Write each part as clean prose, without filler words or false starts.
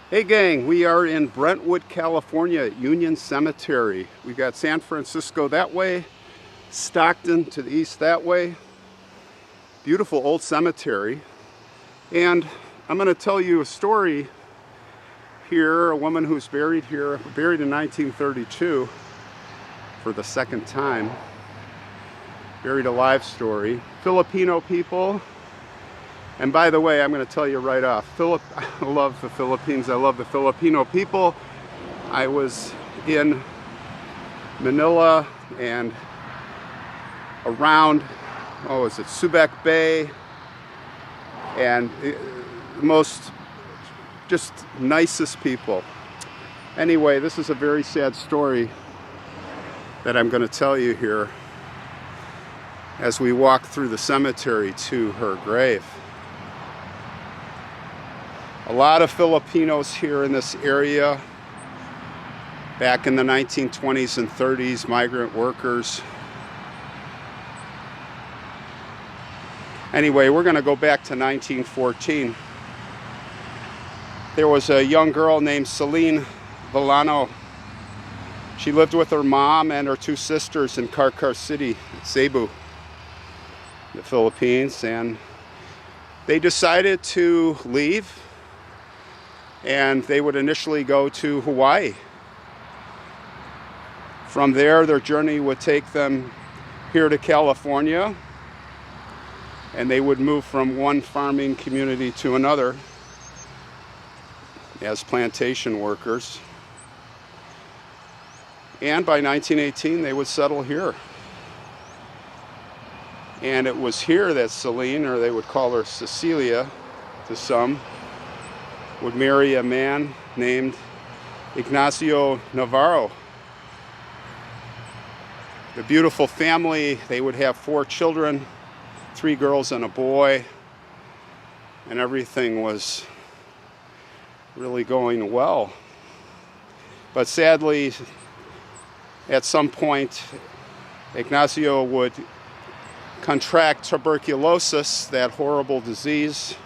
Hey gang, we are in Brentwood, California at Union Cemetery. We've got San Francisco that way, Stockton to the east that way. Beautiful old cemetery. And I'm going to tell you a story here, a woman who's buried here, buried in 1932 for the second time. Buried alive story. Filipino people. And by the way, I'm going to tell you right off, I love the Philippines. I love the Filipino people. I was in Manila and around, Subic Bay, and the most just nicest people. Anyway, this is a very sad story that I'm going to tell you here as we walk through the cemetery to her grave. A lot of Filipinos here in this area back in the 1920s and 30s, migrant workers. Anyway, we're going to go back to 1914. There was a young girl named Celine Villano. She lived with her mom and her two sisters in Carcar City, Cebu, the Philippines, and they decided to leave. And they would initially go to Hawaii. From there, their journey would take them here to California, and they would move from one farming community to another as plantation workers. And by 1918, they would settle here. And it was here that Celine, or they would call her Cecilia to some, would marry a man named Ignacio Navarro. The beautiful family, they would have 4 children, 3 girls and a boy, and everything was really going well. But sadly, at some point, Ignacio would contract tuberculosis, that horrible disease,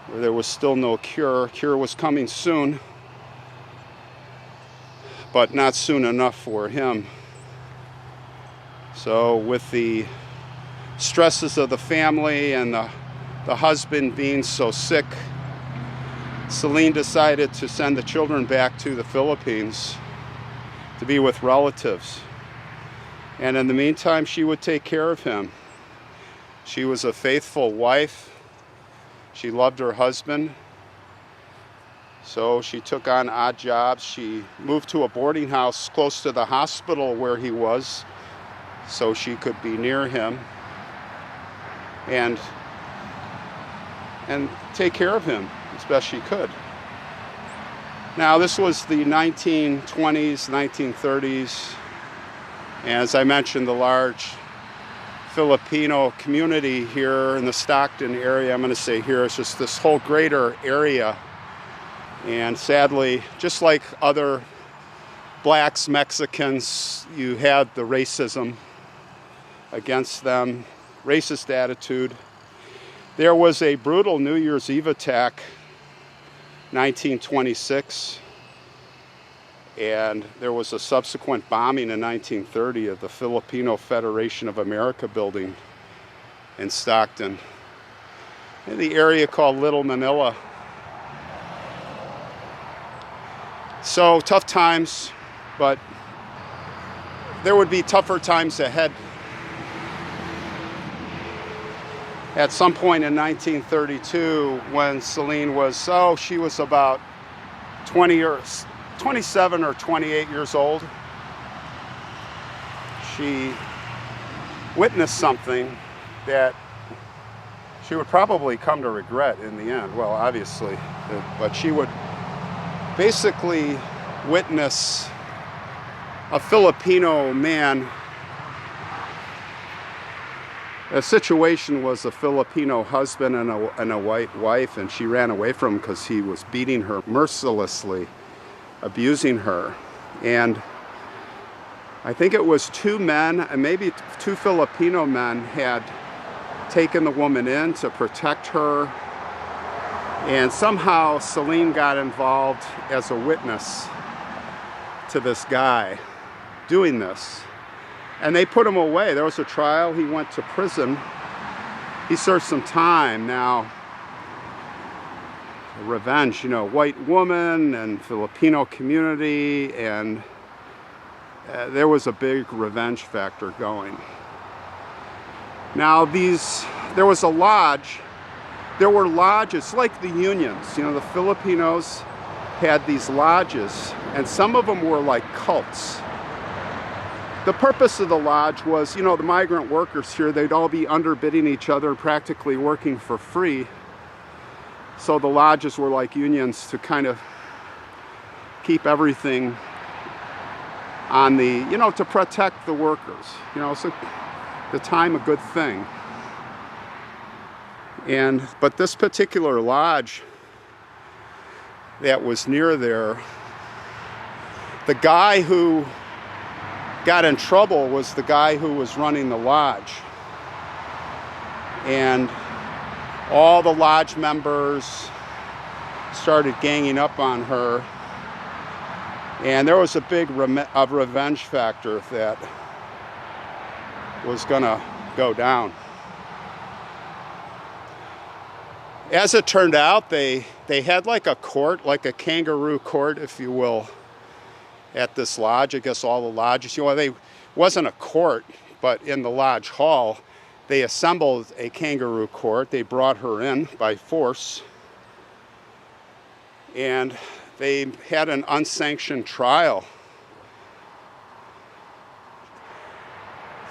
where there was still no cure. Cure was coming soon, but not soon enough for him. So with the stresses of the family and the husband being so sick, Celine decided to send the children back to the Philippines to be with relatives. And in the meantime, she would take care of him. She was a faithful wife. She loved her husband, so she took on odd jobs. She moved to a boarding house close to the hospital where he was, so she could be near him and take care of him as best she could. Now, this was the 1920s, 1930s, and as I mentioned, the large Filipino community here in the Stockton area. I'm going to say here, it's just this whole greater area. And sadly, just like other blacks, Mexicans, you had the racism against them, racist attitude. There was a brutal New Year's Eve attack, 1926. And there was a subsequent bombing in 1930 of the Filipino Federation of America building in Stockton, in the area called Little Manila. So tough times, but there would be tougher times ahead. At some point in 1932, when Celine was, she was about 27 or 28 years old, she witnessed something that she would probably come to regret in the end. Well, obviously, but she would basically witness a Filipino man. The situation was a Filipino husband and a white wife, and she ran away from him because he was beating her mercilessly, abusing her. And I think it was 2 men, and maybe 2 Filipino men, had taken the woman in to protect her And somehow Celine got involved as a witness to this guy doing this. And they put him away. There was a trial. He went to prison. He served some time. Now, revenge, you know, white woman and Filipino community, and there was a big revenge factor going. Now there was a lodge. There were lodges like the unions. You know, the Filipinos had these lodges, and some of them were like cults. The purpose of the lodge was, you know, the migrant workers here, they'd all be underbidding each other and practically working for free. So the lodges were like unions to kind of keep everything on the, you know, to protect the workers. You know, it's at the time a good thing. But this particular lodge that was near there, the guy who got in trouble was the guy who was running the lodge. And all the lodge members started ganging up on her. And there was a big revenge factor that was gonna go down. As it turned out, they had like a court, like a kangaroo court, if you will, at this lodge. I guess all the lodges, you know, they wasn't a court, but in the lodge hall, they assembled a kangaroo court. They brought her in by force, and they had an unsanctioned trial.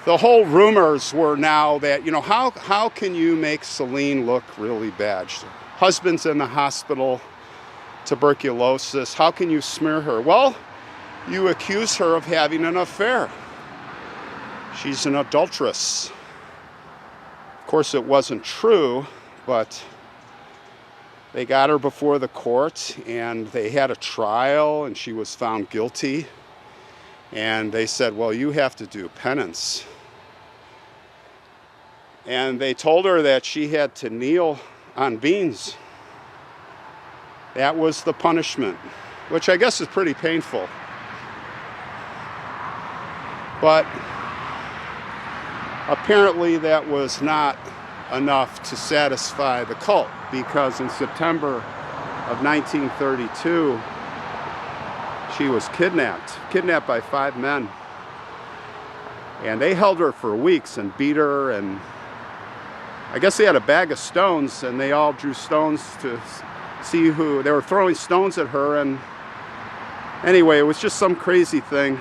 The whole rumors were now that, you know, how can you make Celine look really bad? Husband's in the hospital, tuberculosis. How can you smear her? Well, you accuse her of having an affair. She's an adulteress. Of course, it wasn't true, but they got her before the court, and they had a trial, and she was found guilty. And they said, well, you have to do penance. And they told her that she had to kneel on beans. That was the punishment, which I guess is pretty painful. But apparently that was not enough to satisfy the cult, because in September of 1932, she was kidnapped by 5 men. And they held her for weeks and beat her, and I guess they had a bag of stones, and they all drew stones to see who, they were throwing stones at her, and anyway, it was just some crazy thing.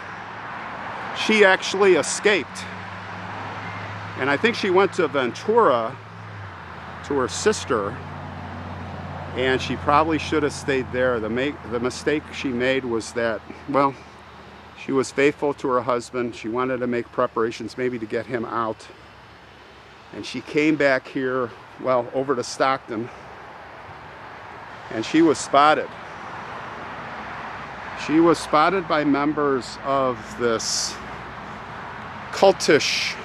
She actually escaped. And I think she went to Ventura to her sister, and she probably should have stayed there. The mistake she made was that, well, she was faithful to her husband. She wanted to make preparations maybe to get him out. And she came back here, well, over to Stockton, and she was spotted. She was spotted by members of this cultish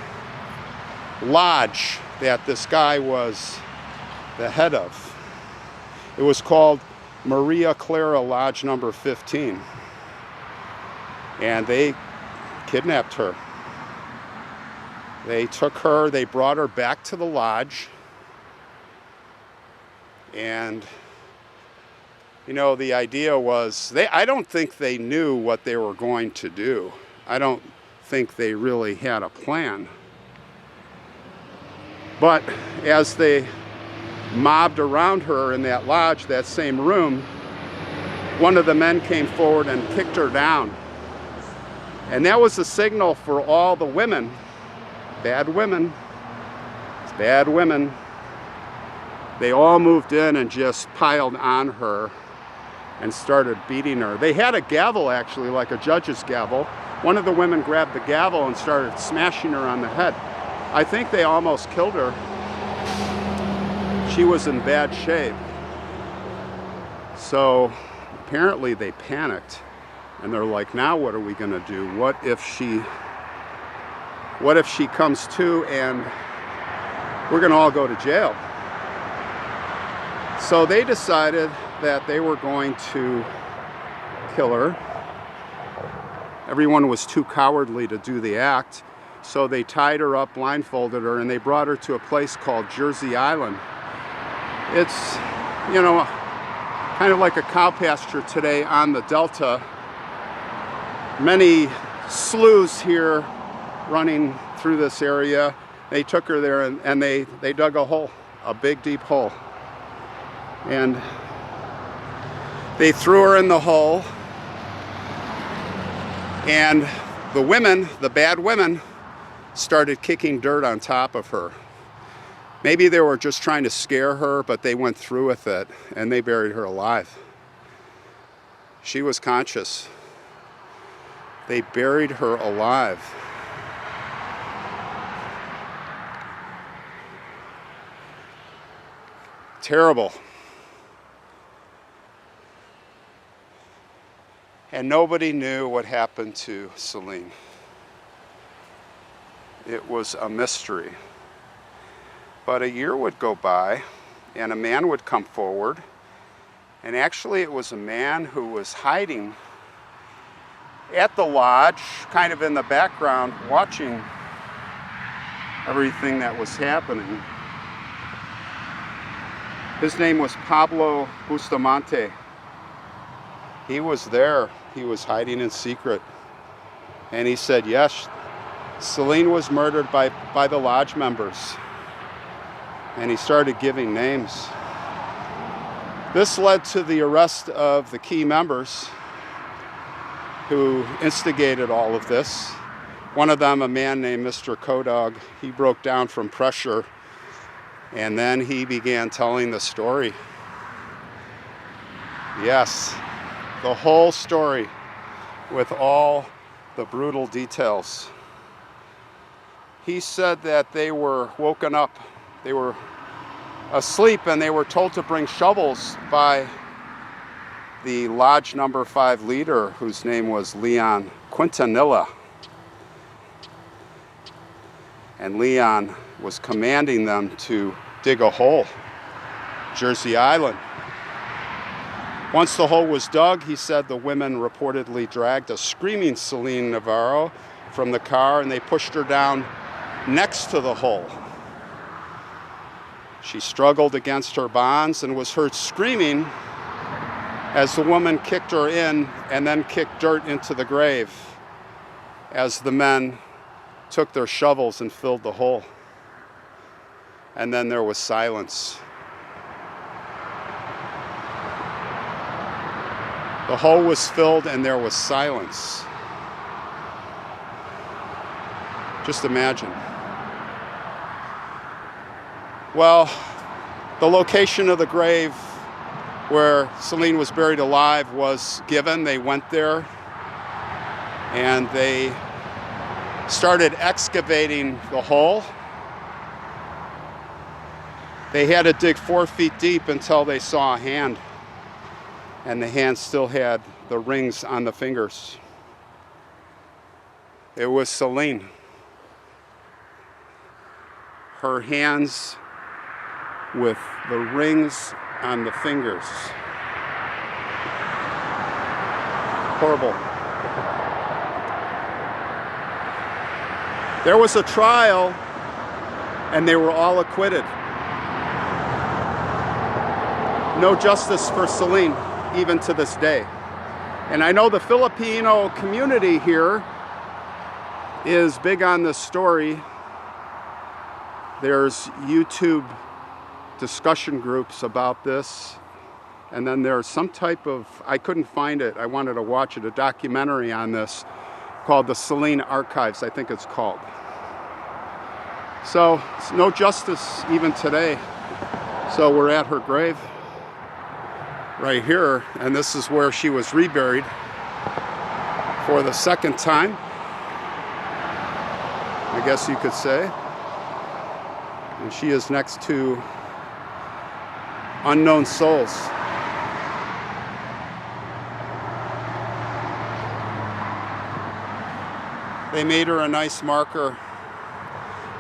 lodge that this guy was the head of. It was called Maria Clara Lodge number 15. And they kidnapped her. They took her, they brought her back to the lodge. And, you know, the idea was, I don't think they knew what they were going to do. I don't think they really had a plan. But as they mobbed around her in that lodge, that same room, one of the men came forward and kicked her down. And that was a signal for all the women, bad women, bad women. They all moved in and just piled on her and started beating her. They had a gavel, actually, like a judge's gavel. One of the women grabbed the gavel and started smashing her on the head. I think they almost killed her. She was in bad shape. So apparently they panicked, and they're like, now what are we gonna do? What if she comes to and we're gonna all go to jail? So they decided that they were going to kill her. Everyone was too cowardly to do the act, so they tied her up, blindfolded her, and they brought her to a place called Jersey Island. It's, you know, kind of like a cow pasture today on the Delta. Many sloughs here running through this area. They took her there and they dug a hole, a big deep hole. And they threw her in the hole. And the women, the bad women, started kicking dirt on top of her. Maybe they were just trying to scare her, but they went through with it and they buried her alive. She was conscious. They buried her alive. Terrible. And nobody knew what happened to Celine. It was a mystery. But a year would go by, and a man would come forward, and actually it was a man who was hiding at the lodge, kind of in the background, watching everything that was happening. His name was Pablo Bustamante. He was there. He was hiding in secret. And he said, yes, Celine was murdered by the lodge members. And he started giving names. This led to the arrest of the key members who instigated all of this. One of them, a man named Mr. Kodog, he broke down from pressure, and then he began telling the story. Yes, the whole story with all the brutal details. He said that they were woken up, they were asleep, and they were told to bring shovels by the Lodge number 5 leader, whose name was Leon Quintanilla. And Leon was commanding them to dig a hole, Jersey Island. Once the hole was dug, he said the women reportedly dragged a screaming Celine Navarro from the car, and they pushed her down next to the hole. She struggled against her bonds and was heard screaming as the woman kicked her in and then kicked dirt into the grave as the men took their shovels and filled the hole. And then there was silence. The hole was filled and there was silence. Just imagine. Well, the location of the grave where Celine was buried alive was given. They went there and they started excavating the hole. They had to dig 4 feet deep until they saw a hand, and the hand still had the rings on the fingers. It was Celine. Her hands with the rings on the fingers. Horrible. There was a trial and they were all acquitted. No justice for Celine, even to this day. And I know the Filipino community here is big on this story. There's YouTube discussion groups about this, and then there's some type of, I couldn't find it, I wanted to watch it, a documentary on this called the Celine Archives, I think it's called. So it's no justice even today. So we're at her grave right here, and this is where she was reburied for the second time, I guess you could say. And she is next to unknown souls. They made her a nice marker.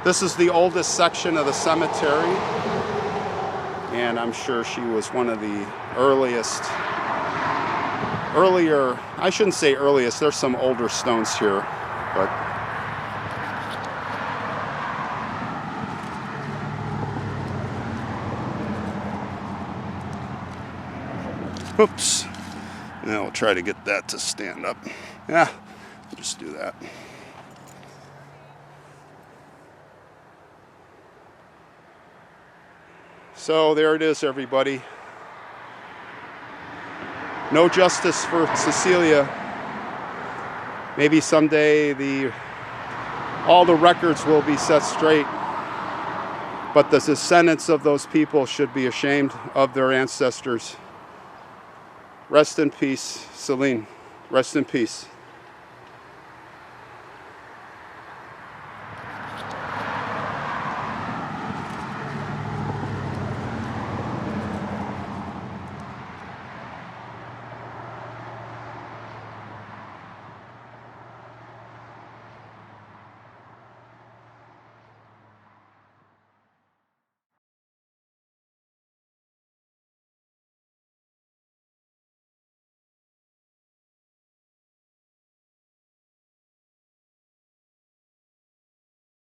This is the oldest section of the cemetery, and I'm sure she was one of the earlier, I shouldn't say earliest, there's some older stones here, but oops. Now we'll try to get that to stand up. Yeah, we'll just do that. So there it is, everybody. No justice for Cecilia. Maybe someday all the records will be set straight, but the descendants of those people should be ashamed of their ancestors. Rest in peace, Celine. Rest in peace.